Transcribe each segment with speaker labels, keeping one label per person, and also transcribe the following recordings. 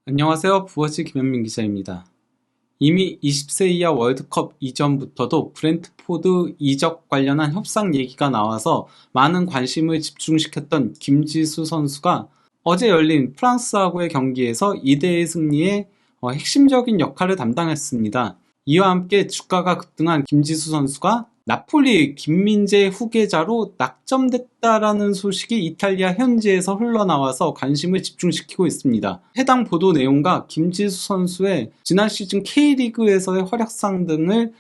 Speaker 1: 안녕하세요. 부어치 김현민 기자입니다. 이미 20세 이하 월드컵 이전부터도 브렌트포드 이적 관련한 협상 얘기가 나와서 많은 관심을 집중시켰던 김지수 선수가 어제 열린 프랑스하고의 경기에서 2대1 승리에 핵심적인 역할을 담당했습니다. 이와 함께 주가가 급등한 김지수 선수가 나폴리 김민재 후계자로 낙점됐다라는 소식이 이탈리아 현지에서 흘러나와서 관심을 집중시키고 있습니다. 해당 보도 내용과 김지수 선수의 지난 시즌 K리그에서의 활약상 등을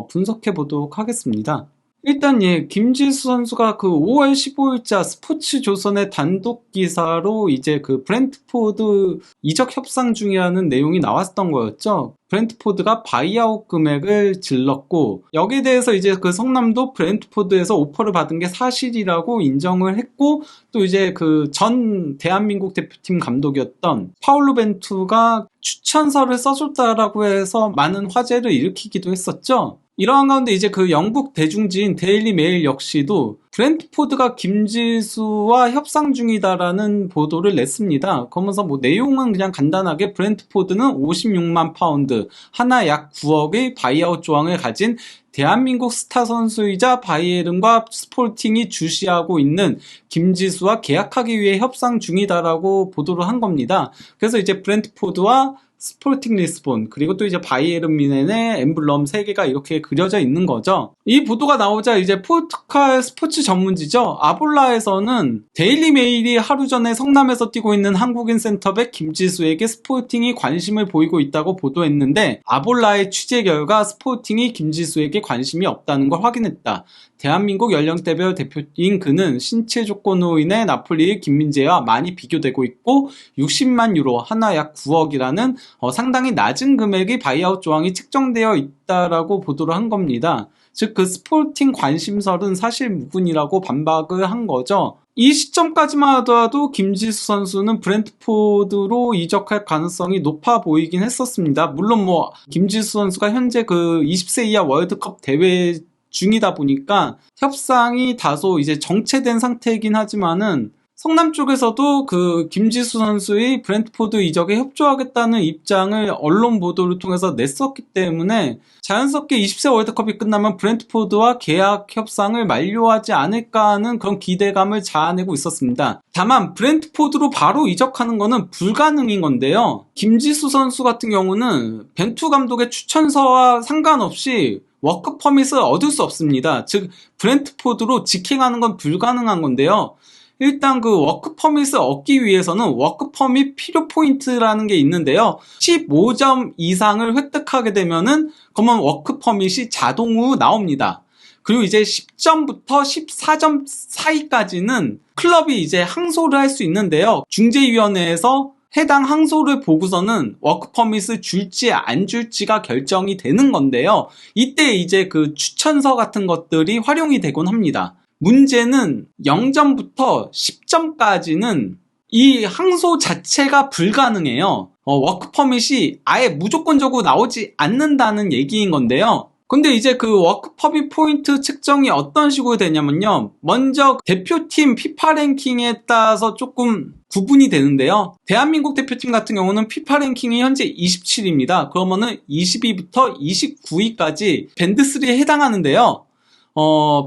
Speaker 1: 분석해 보도록 하겠습니다. 일단 김지수 선수가 그 5월 15일자 스포츠조선의 단독 기사로 이제 그 브렌트포드 이적 협상 중이라는 내용이 나왔던 거였죠. 브렌트포드가 바이아웃 금액을 질렀고, 여기에 대해서 이제 그 성남도 브렌트포드에서 오퍼를 받은 게 사실이라고 인정을 했고, 또 이제 그 전 대한민국 대표팀 감독이었던 파울로 벤투가 추천서를 써줬다라고 해서 많은 화제를 일으키기도 했었죠. 이러한 가운데 이제 그 영국 대중지인 데일리 메일 역시도 브렌트포드가 김지수와 협상 중이다라는 보도를 냈습니다. 그러면서 뭐 내용은 그냥 간단하게 브렌트포드는 56만 파운드, 하나 약 9억의 바이아웃 조항을 가진 대한민국 스타 선수이자 바이에른과 스포팅이 주시하고 있는 김지수와 계약하기 위해 협상 중이다라고 보도를 한 겁니다. 그래서 이제 브렌트포드와 스포팅 리스본 그리고 또 이제 바이에른 뮌헨의 엠블럼 3개가 이렇게 그려져 있는 거죠. 이 보도가 나오자 이제 포르투갈 스포츠 전문지죠. 아볼라에서는 데일리 메일이 하루 전에 성남에서 뛰고 있는 한국인 센터백 김지수에게 스포팅이 관심을 보이고 있다고 보도했는데, 아볼라의 취재 결과 스포팅이 김지수에게 관심이 없다는 걸 확인했다. 대한민국 연령대별 대표인 그는 신체 조건으로 인해 나폴리의 김민재와 많이 비교되고 있고 60만 유로, 하나 약 9억이라는 상당히 낮은 금액의 바이아웃 조항이 책정되어 있다라고 보도를 한 겁니다. 즉 그 스포팅 관심설은 사실 무근이라고 반박을 한 거죠. 이 시점까지만 하더라도 김지수 선수는 브렌트포드로 이적할 가능성이 높아 보이긴 했었습니다. 물론 뭐 김지수 선수가 현재 그 20세 이하 월드컵 대회 중이다 보니까 협상이 다소 이제 정체된 상태이긴 하지만은, 성남 쪽에서도 그 김지수 선수의 브렌트포드 이적에 협조하겠다는 입장을 언론 보도를 통해서 냈었기 때문에 자연스럽게 20세 월드컵이 끝나면 브렌트포드와 계약 협상을 만료하지 않을까 하는 그런 기대감을 자아내고 있었습니다. 다만 브렌트포드로 바로 이적하는 거는 불가능인 건데요. 김지수 선수 같은 경우는 벤투 감독의 추천서와 상관없이 워크 퍼밋을 얻을 수 없습니다. 즉 브렌트포드로 직행하는 건 불가능한 건데요. 일단 그 워크 퍼밋을 얻기 위해서는 워크 퍼밋 필요 포인트라는 게 있는데요. 15점 이상을 획득하게 되면은 그러면 워크 퍼밋이 자동으로 나옵니다. 그리고 이제 10점부터 14점 사이까지는 클럽이 이제 항소를 할 수 있는데요. 중재위원회에서 해당 항소를 보고서는 워크 퍼밋을 줄지 안 줄지가 결정이 되는 건데요. 이때 이제 그 추천서 같은 것들이 활용이 되곤 합니다. 문제는 0점부터 10점까지는 이 항소 자체가 불가능해요. 워크 퍼밋이 아예 무조건적으로 나오지 않는다는 얘기인 건데요. 근데 이제 그 워크 퍼밋 포인트 측정이 어떤 식으로 되냐면요. 먼저 대표팀 피파 랭킹에 따라서 조금 구분이 되는데요. 대한민국 대표팀 같은 경우는 피파 랭킹이 현재 27위입니다. 그러면은 20위부터 29위까지 밴드 3에 해당하는데요.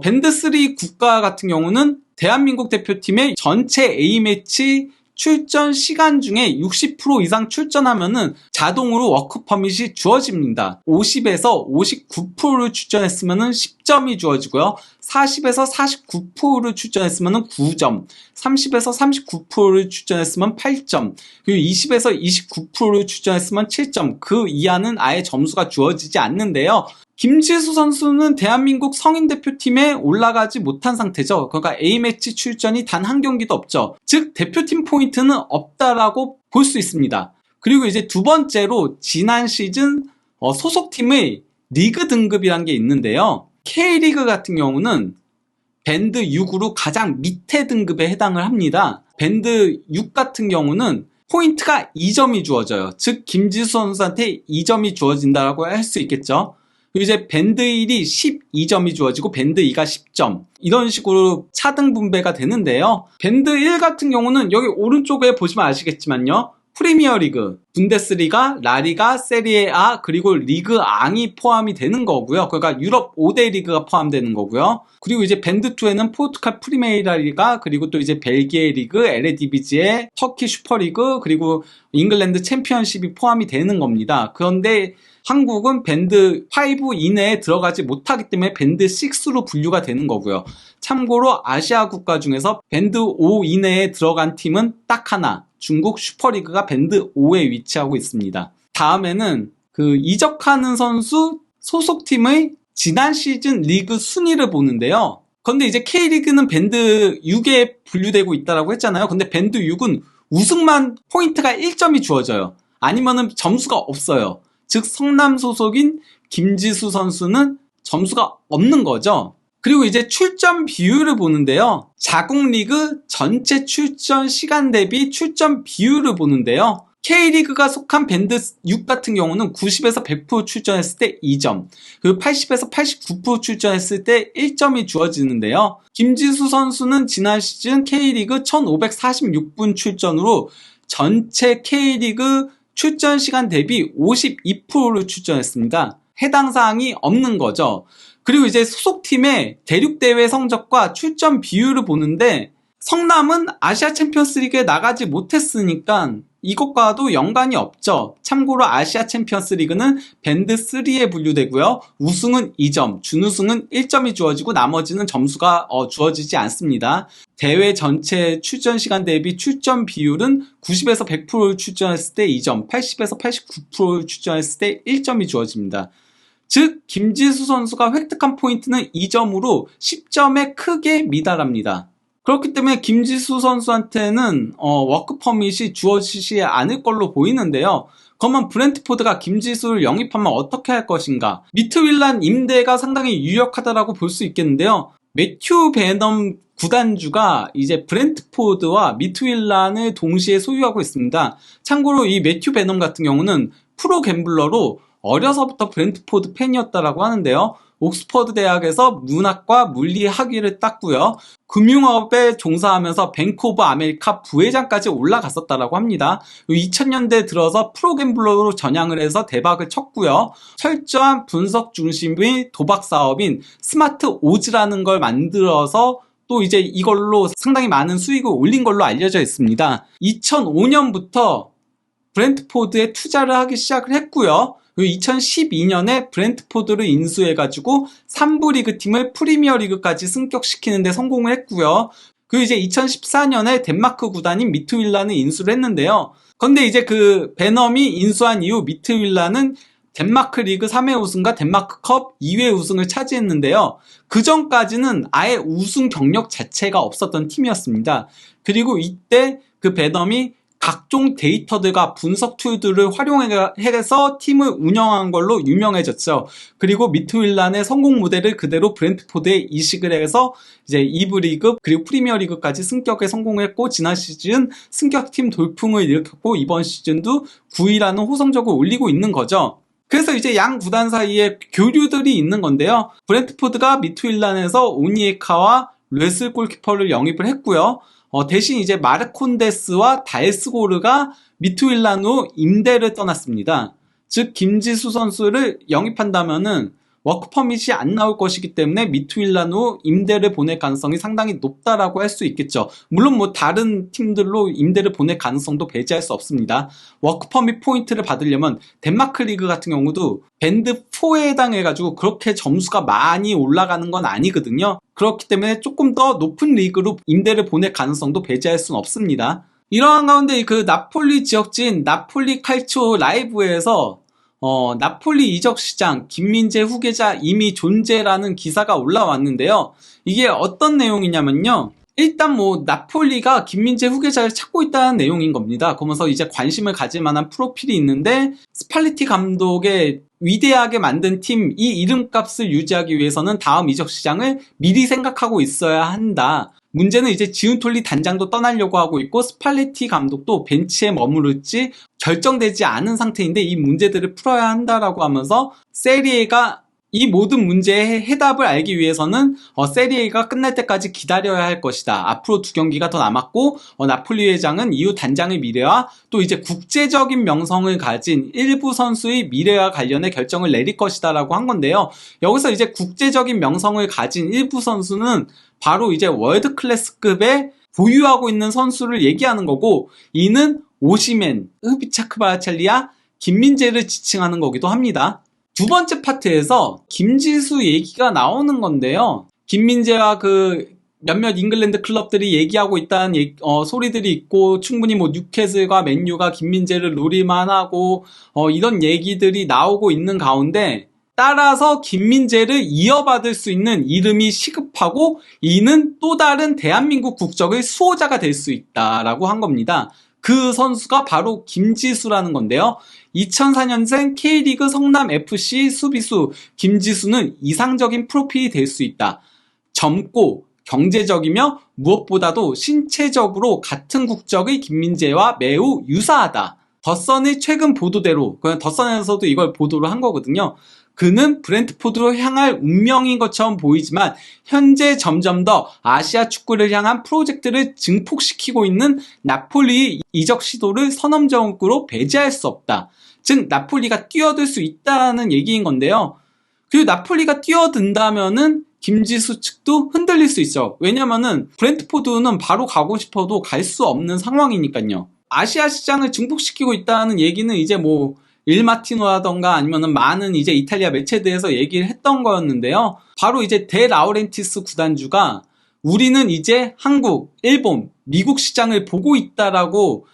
Speaker 1: 밴드 3 국가 같은 경우는 대한민국 대표팀의 전체 A매치 출전 시간 중에 60% 이상 출전하면은 자동으로 워크 퍼밋이 주어집니다. 50에서 59%를 출전했으면은 10점이 주어지고요. 40에서 49%를 출전했으면은 9점, 30에서 39%를 출전했으면 8점, 그리고 20에서 29%를 출전했으면 7점, 그 이하는 아예 점수가 주어지지 않는데요. 김지수 선수는 대한민국 성인 대표팀에 올라가지 못한 상태죠. 그러니까 A매치 출전이 단 한 경기도 없죠. 즉 대표팀 포인트는 없다라고 볼 수 있습니다. 그리고 이제 두 번째로 지난 시즌 소속팀의 리그 등급이란 게 있는데요. K리그 같은 경우는 밴드 6으로 가장 밑에 등급에 해당을 합니다. 밴드 6 같은 경우는 포인트가 2점이 주어져요. 즉 김지수 선수한테 2점이 주어진다고 할 수 있겠죠. 그리고 이제 밴드 1이 12점이 주어지고 밴드 2가 10점, 이런 식으로 차등 분배가 되는데요. 밴드 1 같은 경우는 여기 오른쪽에 보시면 아시겠지만요, 프리미어리그, 분데스리가, 라리가, 세리에 A, 그리고 리그 앙이 포함이 되는 거고요. 그러니까 유럽 5대 리그가 포함되는 거고요. 그리고 이제 밴드 2에는 포르투갈 프리메이라 리가, 그리고 또 이제 벨기에 리그, 에레디비지에, 터키 슈퍼리그, 그리고 잉글랜드 챔피언십이 포함이 되는 겁니다. 그런데 한국은 밴드 5 이내에 들어가지 못하기 때문에 밴드 6로 분류가 되는 거고요. 참고로 아시아 국가 중에서 밴드 5 이내에 들어간 팀은 딱 하나, 중국 슈퍼리그가 밴드 5에 위치하고 있습니다. 다음에는 그 이적하는 선수 소속팀의 지난 시즌 리그 순위를 보는데요. 그런데 이제 K리그는 밴드 6에 분류되고 있다고 했잖아요. 근데 밴드 6은 우승만 포인트가 1점이 주어져요. 아니면은 점수가 없어요. 즉 성남 소속인 김지수 선수는 점수가 없는 거죠. 그리고 이제 출전 비율을 보는데요. 자국 리그 전체 출전 시간 대비 출전 비율을 보는데요. K리그가 속한 밴드 6 같은 경우는 90에서 100% 출전했을 때 2점, 그리고 80에서 89% 출전했을 때 1점이 주어지는데요. 김지수 선수는 지난 시즌 K리그 1546분 출전으로 전체 K리그 출전 시간 대비 52%를 출전했습니다. 해당 사항이 없는 거죠. 그리고 이제 소속팀의 대륙대회 성적과 출전 비율을 보는데 성남은 아시아 챔피언스 리그에 나가지 못했으니까 이것과도 연관이 없죠. 참고로 아시아 챔피언스 리그는 밴드 3에 분류되고요. 우승은 2점, 준우승은 1점이 주어지고 나머지는 점수가 주어지지 않습니다. 대회 전체 출전 시간 대비 출전 비율은 90에서 100%를 출전했을 때 2점, 80에서 89%를 출전했을 때 1점이 주어집니다. 즉 김지수 선수가 획득한 포인트는 2점으로 10점에 크게 미달합니다. 그렇기 때문에 김지수 선수한테는 워크 퍼밋이 주어지지 않을 걸로 보이는데요. 그러면 브렌트포드가 김지수를 영입하면 어떻게 할 것인가? 미트윌란 임대가 상당히 유력하다라고 볼 수 있겠는데요. 매튜 베넘 구단주가 이제 브렌트포드와 미트윌란을 동시에 소유하고 있습니다. 참고로 이 매튜 베넘 같은 경우는 프로 갬블러로 어려서부터 브렌트포드 팬이었다라고 하는데요. 옥스퍼드 대학에서 문학과 물리 학위를 땄고요. 금융업에 종사하면서 뱅크 오브 아메리카 부회장까지 올라갔었다라고 합니다. 2000년대 들어서 프로갬블러로 전향을 해서 대박을 쳤고요. 철저한 분석 중심의 도박 사업인 스마트 오즈라는 걸 만들어서 또 이제 이걸로 상당히 많은 수익을 올린 걸로 알려져 있습니다. 2005년부터 브렌트포드에 투자를 하기 시작을 했고요. 2012년에 브렌트포드를 인수해가지고 3부 리그 팀을 프리미어 리그까지 승격시키는 데 성공을 했고요. 그리고 이제 2014년에 덴마크 구단인 미트윌란을 인수를 했는데요. 그런데 이제 그 베넘이 인수한 이후 미트윌란은 덴마크 리그 3회 우승과 덴마크컵 2회 우승을 차지했는데요. 그 전까지는 아예 우승 경력 자체가 없었던 팀이었습니다. 그리고 이때 그 베넘이 각종 데이터들과 분석 툴들을 활용해서 팀을 운영한 걸로 유명해졌죠. 그리고 미트윌란의 성공 모델을 그대로 브렌트포드에 이식을 해서 이제 2부 리그 그리고 프리미어 리그까지 승격에 성공했고 지난 시즌 승격팀 돌풍을 일으켰고 이번 시즌도 9위라는 호성적을 올리고 있는 거죠. 그래서 이제 양 구단 사이에 교류들이 있는 건데요. 브렌트포드가 미트윌란에서 오니에카와 레슬 골키퍼를 영입을 했고요. 대신 이제 마르콘데스와 달스고르가 미트윌란으로 임대를 떠났습니다. 즉 김지수 선수를 영입한다면은 워크 퍼밋이 안 나올 것이기 때문에 미트윌란으로 임대를 보낼 가능성이 상당히 높다라고 할 수 있겠죠. 물론 뭐 다른 팀들로 임대를 보낼 가능성도 배제할 수 없습니다. 워크 퍼밋 포인트를 받으려면 덴마크 리그 같은 경우도 밴드 4에 해당해가지고 그렇게 점수가 많이 올라가는 건 아니거든요. 그렇기 때문에 조금 더 높은 리그로 임대를 보낼 가능성도 배제할 수는 없습니다. 이러한 가운데 그 나폴리 지역지인 나폴리 칼치오 라이브에서 나폴리 이적 시장 김민재 후계자 이미 존재라는 기사가 올라왔는데요. 이게 어떤 내용이냐면요. 일단 뭐 나폴리가 김민재 후계자를 찾고 있다는 내용인 겁니다. 그러면서 이제 관심을 가질 만한 프로필이 있는데 스팔리티 감독의 위대하게 만든 팀 이 이름값을 유지하기 위해서는 다음 이적 시장을 미리 생각하고 있어야 한다. 문제는 이제 지훈톨리 단장도 떠나려고 하고 있고 스팔레티 감독도 벤치에 머무를지 결정되지 않은 상태인데 이 문제들을 풀어야 한다라고 하면서 세리에가 이 모든 문제의 해답을 알기 위해서는 세리에가 끝날 때까지 기다려야 할 것이다. 앞으로 2경기가 더 남았고 나폴리 회장은 이후 단장의 미래와 또 이제 국제적인 명성을 가진 일부 선수의 미래와 관련해 결정을 내릴 것이다 라고 한 건데요. 여기서 이제 국제적인 명성을 가진 일부 선수는 바로 이제 월드 클래스급의 보유하고 있는 선수를 얘기하는 거고, 이는 오시멘, 흐비차 크바라첼리아, 김민재를 지칭하는 거기도 합니다. 두 번째 파트에서 김지수 얘기가 나오는 건데요. 김민재와 몇몇 잉글랜드 클럽들이 얘기하고 있다는 소리들이 있고, 충분히 뉴캐슬과 맨유가 김민재를 노릴만 하고 이런 얘기들이 나오고 있는 가운데, 따라서 김민재를 이어받을 수 있는 이름이 시급하고, 이는 또 다른 대한민국 국적의 수호자가 될 수 있다라고 한 겁니다. 그 선수가 바로 김지수라는 건데요. 2004년생 K리그 성남FC 수비수 김지수는 이상적인 프로필이 될 수 있다. 젊고 경제적이며 무엇보다도 신체적으로 같은 국적의 김민재와 매우 유사하다. 더선의 최근 보도대로, 그냥 더선에서도 이걸 보도를 한 거거든요. 그는 브렌트포드로 향할 운명인 것처럼 보이지만 현재 점점 더 아시아 축구를 향한 프로젝트를 증폭시키고 있는 나폴리의 이적 시도를 선언적으로 배제할 수 없다. 즉 나폴리가 뛰어들 수 있다는 얘기인 건데요. 그리고 나폴리가 뛰어든다면은 김지수 측도 흔들릴 수 있죠. 왜냐면은 브렌트포드는 바로 가고 싶어도 갈 수 없는 상황이니까요. 아시아 시장을 증폭시키고 있다는 얘기는 이제 일마티노라던가 아니면은 많은 이제 이탈리아 매체들에서 얘기를 했던 거였는데요. 바로 이제 데 라우렌티스 구단주가 우리는 이제 한국, 일본, 미국 시장을 보고 있다라고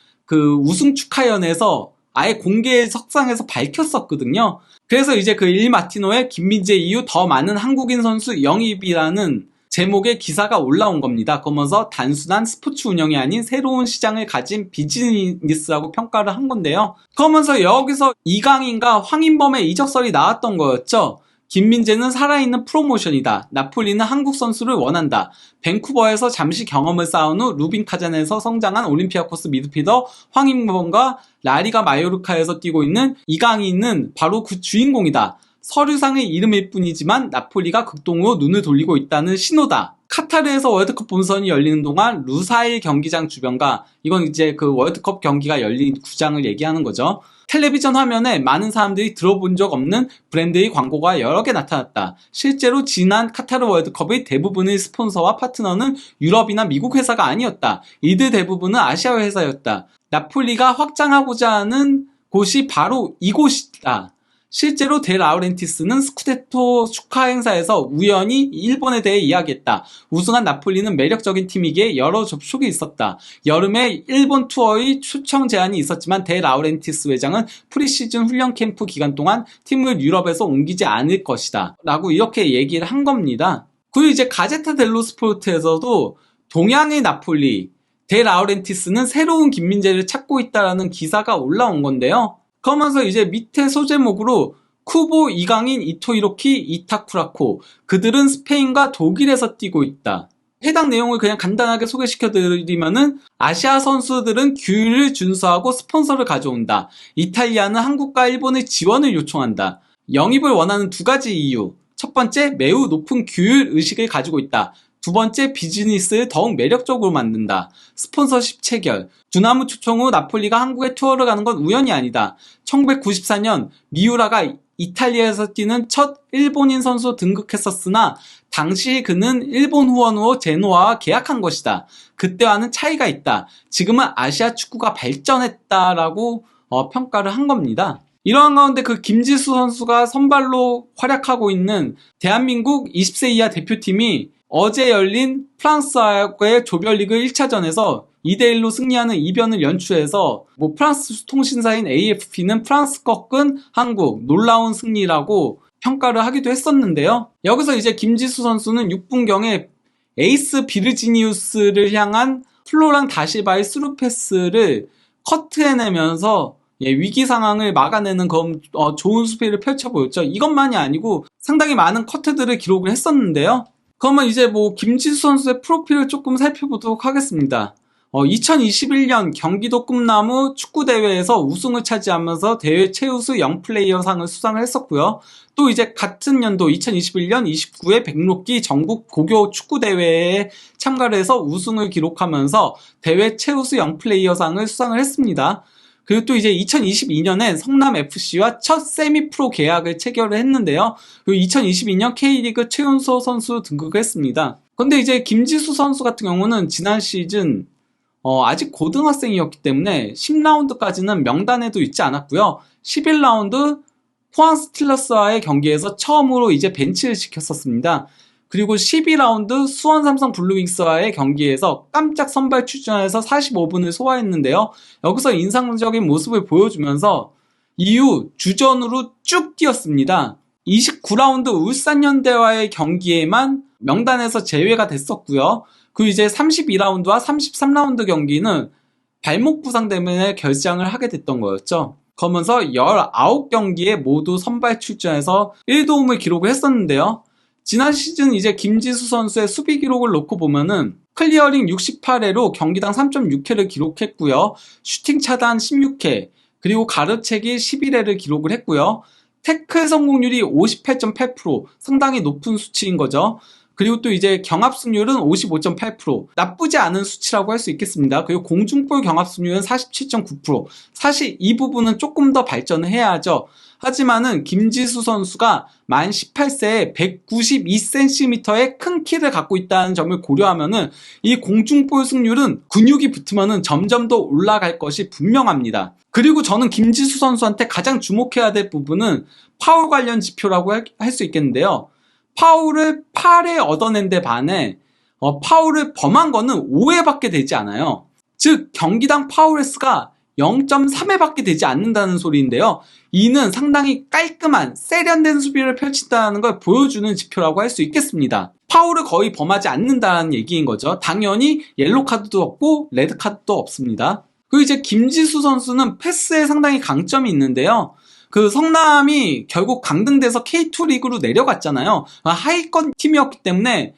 Speaker 1: 우승 축하연에서 아예 공개 석상에서 밝혔었거든요. 그래서 이제 일마티노의 김민재 이후 더 많은 한국인 선수 영입이라는 제목의 기사가 올라온 겁니다. 그러면서 단순한 스포츠 운영이 아닌 새로운 시장을 가진 비즈니스라고 평가를 한 건데요. 그러면서 여기서 이강인과 황인범의 이적설이 나왔던 거였죠. 김민재는 살아있는 프로모션이다. 나폴리는 한국 선수를 원한다. 밴쿠버에서 잠시 경험을 쌓은 후 루빈 카잔에서 성장한 올림피아코스 미드필더 황인범과 라리가 마요르카에서 뛰고 있는 이강인은 바로 그 주인공이다. 서류상의 이름일 뿐이지만 나폴리가 극동으로 눈을 돌리고 있다는 신호다. 카타르에서 월드컵 본선이 열리는 동안 루사일 경기장 주변과, 이건 이제 월드컵 경기가 열린 구장을 얘기하는 거죠. 텔레비전 화면에 많은 사람들이 들어본 적 없는 브랜드의 광고가 여러 개 나타났다. 실제로 지난 카타르 월드컵의 대부분의 스폰서와 파트너는 유럽이나 미국 회사가 아니었다. 이들 대부분은 아시아 회사였다. 나폴리가 확장하고자 하는 곳이 바로 이곳이다. 실제로 데 라우렌티스는 스쿠데토 축하 행사에서 우연히 일본에 대해 이야기했다. 우승한 나폴리는 매력적인 팀이기에 여러 접촉이 있었다. 여름에 일본 투어의 초청 제안이 있었지만 데 라우렌티스 회장은 프리시즌 훈련 캠프 기간 동안 팀을 유럽에서 옮기지 않을 것이다. 라고 이렇게 얘기를 한 겁니다. 그리고 이제 가제타 델로 스포르트에서도 동양의 나폴리, 데 라우렌티스는 새로운 김민재를 찾고 있다라는 기사가 올라온 건데요. 그러면서 이제 밑에 소제목으로 쿠보, 이강인, 이토 히로키, 이타쿠라코, 그들은 스페인과 독일에서 뛰고 있다. 해당 내용을 그냥 간단하게 소개시켜드리면은, 아시아 선수들은 규율을 준수하고 스폰서를 가져온다. 이탈리아는 한국과 일본의 지원을 요청한다. 영입을 원하는 2가지 이유. 첫 번째, 매우 높은 규율 의식을 가지고 있다. 두 번째, 비즈니스를 더욱 매력적으로 만든다. 스폰서십 체결. 두나무 초청 후 나폴리가 한국에 투어를 가는 건 우연이 아니다. 1994년 미우라가 이탈리아에서 뛰는 첫 일본인 선수 등극했었으나 당시 그는 일본 후원으로 제노아와 계약한 것이다. 그때와는 차이가 있다. 지금은 아시아 축구가 발전했다라고 평가를 한 겁니다. 이러한 가운데 김지수 선수가 선발로 활약하고 있는 대한민국 20세 이하 대표팀이 어제 열린 프랑스와의 조별리그 1차전에서 2대1로 승리하는 이변을 연출해서 프랑스 통신사인 AFP는 프랑스 꺾은 한국 놀라운 승리라고 평가를 하기도 했었는데요. 여기서 이제 김지수 선수는 6분경에 에이스 비르지니우스를 향한 플로랑 다실바의 스루 패스를 커트해내면서 위기 상황을 막아내는 좋은 수비를 펼쳐보였죠. 이것만이 아니고 상당히 많은 커트들을 기록을 했었는데요. 그러면 이제 김지수 선수의 프로필을 조금 살펴보도록 하겠습니다. 2021년 경기도 꿈나무 축구대회에서 우승을 차지하면서 대회 최우수 영플레이어상을 수상을 했었고요. 또 이제 같은 연도 2021년 29회 백록기 전국 고교 축구대회에 참가를 해서 우승을 기록하면서 대회 최우수 영플레이어상을 수상을 했습니다. 그리고 또 이제 2022년엔 성남FC와 첫 세미프로 계약을 체결을 했는데요. 그리고 2022년 K리그 최연소 선수 등극을 했습니다. 근데 이제 김지수 선수 같은 경우는 지난 시즌 아직 고등학생이었기 때문에 10라운드까지는 명단에도 있지 않았고요. 11라운드 포항 스틸러스와의 경기에서 처음으로 이제 벤치를 지켰었습니다. 그리고 12라운드 수원 삼성 블루윙스와의 경기에서 깜짝 선발 출전해서 45분을 소화했는데요. 여기서 인상적인 모습을 보여주면서 이후 주전으로 쭉 뛰었습니다. 29라운드 울산현대와의 경기에만 명단에서 제외가 됐었고요. 그리고 이제 32라운드와 33라운드 경기는 발목 부상 때문에 결장을 하게 됐던 거였죠. 그러면서 19경기에 모두 선발 출전해서 1도움을 기록을 했었는데요. 지난 시즌 이제 김지수 선수의 수비 기록을 놓고 보면은 클리어링 68회로 경기당 3.6회를 기록했고요. 슈팅 차단 16회, 그리고 가로채기 11회를 기록을 했고요. 태클 성공률이 58.8%, 상당히 높은 수치인 거죠. 그리고 또 이제 경합 승률은 55.8%, 나쁘지 않은 수치라고 할 수 있겠습니다. 그리고 공중볼 경합 승률은 47.9%. 사실 이 부분은 조금 더 발전을 해야 하죠. 하지만은 김지수 선수가 만 18세에 192cm의 큰 키를 갖고 있다는 점을 고려하면은 이 공중볼 승률은 근육이 붙으면은 점점 더 올라갈 것이 분명합니다. 그리고 저는 김지수 선수한테 가장 주목해야 될 부분은 파울 관련 지표라고 할 수 있겠는데요. 파울을 8회 얻어낸 데 반해 파울을 범한 거는 5회밖에 되지 않아요. 즉 경기당 파울 횟수가 0.3회밖에 되지 않는다는 소리인데요. 이는 상당히 깔끔한 세련된 수비를 펼친다는 걸 보여주는 지표라고 할 수 있겠습니다. 파울을 거의 범하지 않는다는 얘기인 거죠. 당연히 옐로 카드도 없고 레드 카드도 없습니다. 그리고 이제 김지수 선수는 패스에 상당히 강점이 있는데요. 그 성남이 결국 강등돼서 K2 리그로 내려갔잖아요. 하위권 팀이었기 때문에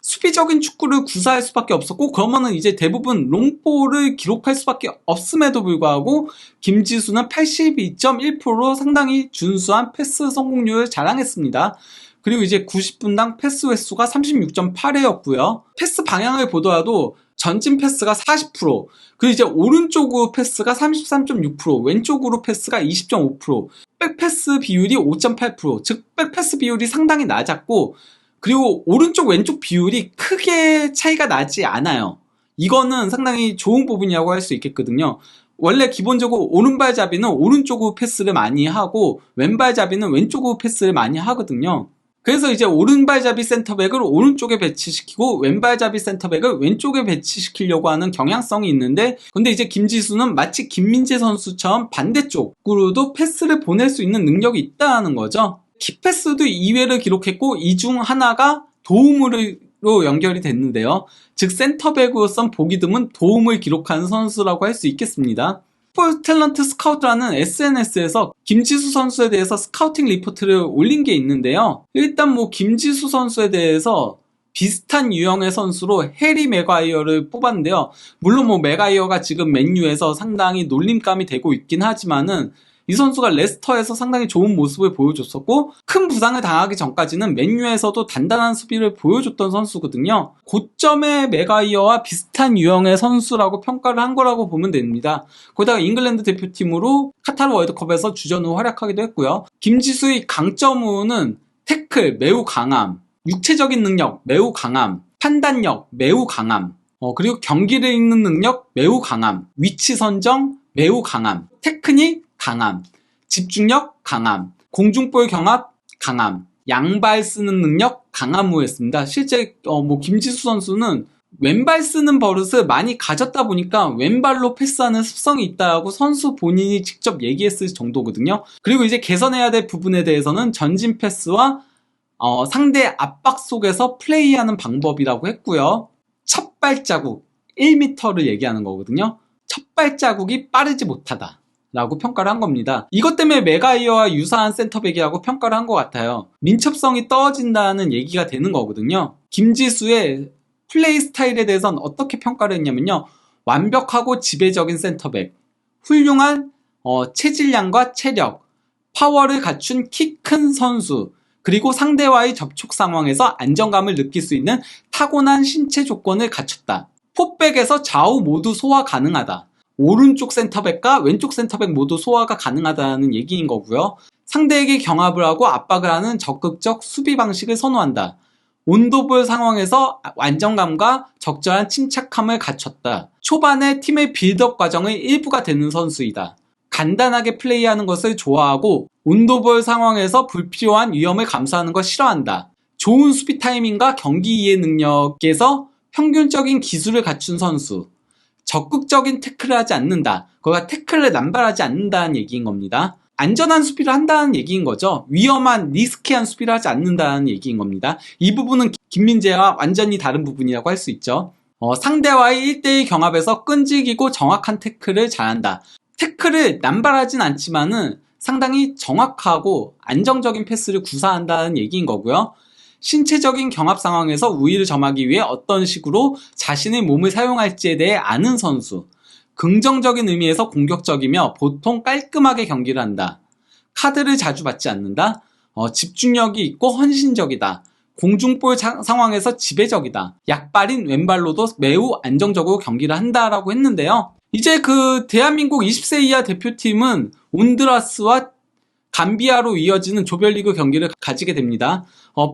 Speaker 1: 수비적인 축구를 구사할 수밖에 없었고, 그러면은 이제 대부분 롱볼을 기록할 수밖에 없음에도 불구하고 김지수는 82.1%로 상당히 준수한 패스 성공률을 자랑했습니다. 그리고 이제 90분당 패스 횟수가 36.8회였고요. 패스 방향을 보더라도 전진 패스가 40%, 그리고 이제 오른쪽으로 패스가 33.6%, 왼쪽으로 패스가 20.5%, 백패스 비율이 5.8%, 즉 백패스 비율이 상당히 낮았고, 그리고 오른쪽 왼쪽 비율이 크게 차이가 나지 않아요. 이거는 상당히 좋은 부분이라고 할 수 있겠거든요. 원래 기본적으로 오른발잡이는 오른쪽으로 패스를 많이 하고 왼발잡이는 왼쪽으로 패스를 많이 하거든요. 그래서 이제 오른발잡이 센터백을 오른쪽에 배치시키고 왼발잡이 센터백을 왼쪽에 배치시키려고 하는 경향성이 있는데, 근데 이제 김지수는 마치 김민재 선수처럼 반대쪽으로도 패스를 보낼 수 있는 능력이 있다는 거죠. 키패스도 2회를 기록했고 이 중 하나가 도움으로 연결이 됐는데요. 즉 센터백으로선 보기 드문 도움을 기록한 선수라고 할 수 있겠습니다. 스포츠 탤런트 스카우트라는 SNS에서 김지수 선수에 대해서 스카우팅 리포트를 올린 게 있는데요. 일단 뭐 김지수 선수에 대해서 비슷한 유형의 선수로 해리 맥과이어를 뽑았는데요. 물론 뭐 맥과이어가 지금 맨유에서 상당히 놀림감이 되고 있긴 하지만은 이 선수가 레스터에서 상당히 좋은 모습을 보여줬었고, 큰 부상을 당하기 전까지는 맨유에서도 단단한 수비를 보여줬던 선수거든요. 고점의 맥과이어와 비슷한 유형의 선수라고 평가를 한 거라고 보면 됩니다. 거기다가 잉글랜드 대표팀으로 카타르 월드컵에서 주전으로 활약하기도 했고요. 김지수의 강점은 태클 매우 강함, 육체적인 능력 매우 강함, 판단력 매우 강함, 그리고 경기를 읽는 능력 매우 강함, 위치 선정 매우 강함, 테크닉 강함, 집중력 강함, 공중볼 경합 강함, 양발 쓰는 능력 강함이었습니다. 실제 김지수 선수는 왼발 쓰는 버릇을 많이 가졌다 보니까 왼발로 패스하는 습성이 있다고 선수 본인이 직접 얘기했을 정도거든요. 그리고 이제 개선해야 될 부분에 대해서는 전진 패스와 상대 압박 속에서 플레이하는 방법이라고 했고요. 첫 발자국 1m를 얘기하는 거거든요. 첫 발자국이 빠르지 못하다 라고 평가를 한 겁니다. 이것 때문에 맥과이어와 유사한 센터백이라고 평가를 한 것 같아요. 민첩성이 떨어진다는 얘기가 되는 거거든요. 김지수의 플레이 스타일에 대해서는 어떻게 평가를 했냐면요. 완벽하고 지배적인 센터백, 훌륭한 체질량과 체력, 파워를 갖춘 키 큰 선수, 그리고 상대와의 접촉 상황에서 안정감을 느낄 수 있는 타고난 신체 조건을 갖췄다. 포백에서 좌우 모두 소화 가능하다. 오른쪽 센터백과 왼쪽 센터백 모두 소화가 가능하다는 얘기인 거고요. 상대에게 경합을 하고 압박을 하는 적극적 수비 방식을 선호한다. 온도볼 상황에서 안정감과 적절한 침착함을 갖췄다. 초반에 팀의 빌드업 과정의 일부가 되는 선수이다. 간단하게 플레이하는 것을 좋아하고 온도볼 상황에서 불필요한 위험을 감수하는 걸 싫어한다. 좋은 수비 타이밍과 경기 이해 능력에서 평균적인 기술을 갖춘 선수. 적극적인 태클을 하지 않는다. 그가 태클을 남발하지 않는다는 얘기인 겁니다. 안전한 수비를 한다는 얘기인 거죠. 위험한 리스키한 수비를 하지 않는다는 얘기인 겁니다. 이 부분은 김민재와 완전히 다른 부분이라고 할 수 있죠. 상대와의 1대1 경합에서 끈질기고 정확한 태클을 잘한다. 태클을 남발하진 않지만은 상당히 정확하고 안정적인 패스를 구사한다는 얘기인 거고요. 신체적인 경합 상황에서 우위를 점하기 위해 어떤 식으로 자신의 몸을 사용할지에 대해 아는 선수. 긍정적인 의미에서 공격적이며 보통 깔끔하게 경기를 한다. 카드를 자주 받지 않는다. 집중력이 있고 헌신적이다. 공중볼 상황에서 지배적이다. 약발인 왼발로도 매우 안정적으로 경기를 한다라고 했는데요. 이제 그 대한민국 20세 이하 대표팀은 온드라스와 감비아로 이어지는 조별리그 경기를 가지게 됩니다.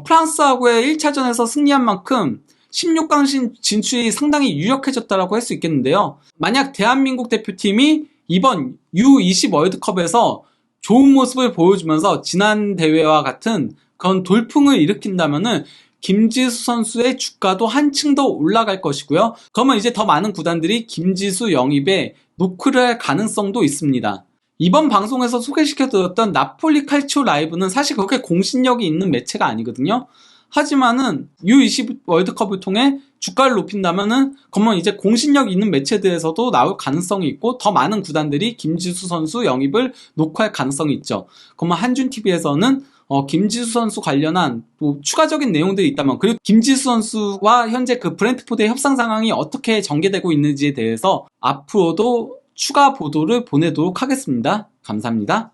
Speaker 1: 프랑스하고의 1차전에서 승리한 만큼 16강 진출이 상당히 유력해졌다고 할 수 있겠는데요. 만약 대한민국 대표팀이 이번 U20 월드컵에서 좋은 모습을 보여주면서 지난 대회와 같은 그런 돌풍을 일으킨다면은 김지수 선수의 주가도 한층 더 올라갈 것이고요. 그러면 이제 더 많은 구단들이 김지수 영입에 노크를 할 가능성도 있습니다. 이번 방송에서 소개시켜드렸던 나폴리 칼치오 라이브는 사실 그렇게 공신력이 있는 매체가 아니거든요. 하지만은 U20 월드컵을 통해 주가를 높인다면은 그러면 이제 공신력 있는 매체들에서도 나올 가능성이 있고 더 많은 구단들이 김지수 선수 영입을 노크할 가능성이 있죠. 그러면 한준TV에서는 김지수 선수 관련한 또 추가적인 내용들이 있다면, 그리고 김지수 선수와 현재 그 브랜트포드의 협상 상황이 어떻게 전개되고 있는지에 대해서 앞으로도 추가 보도를 보내도록 하겠습니다. 감사합니다.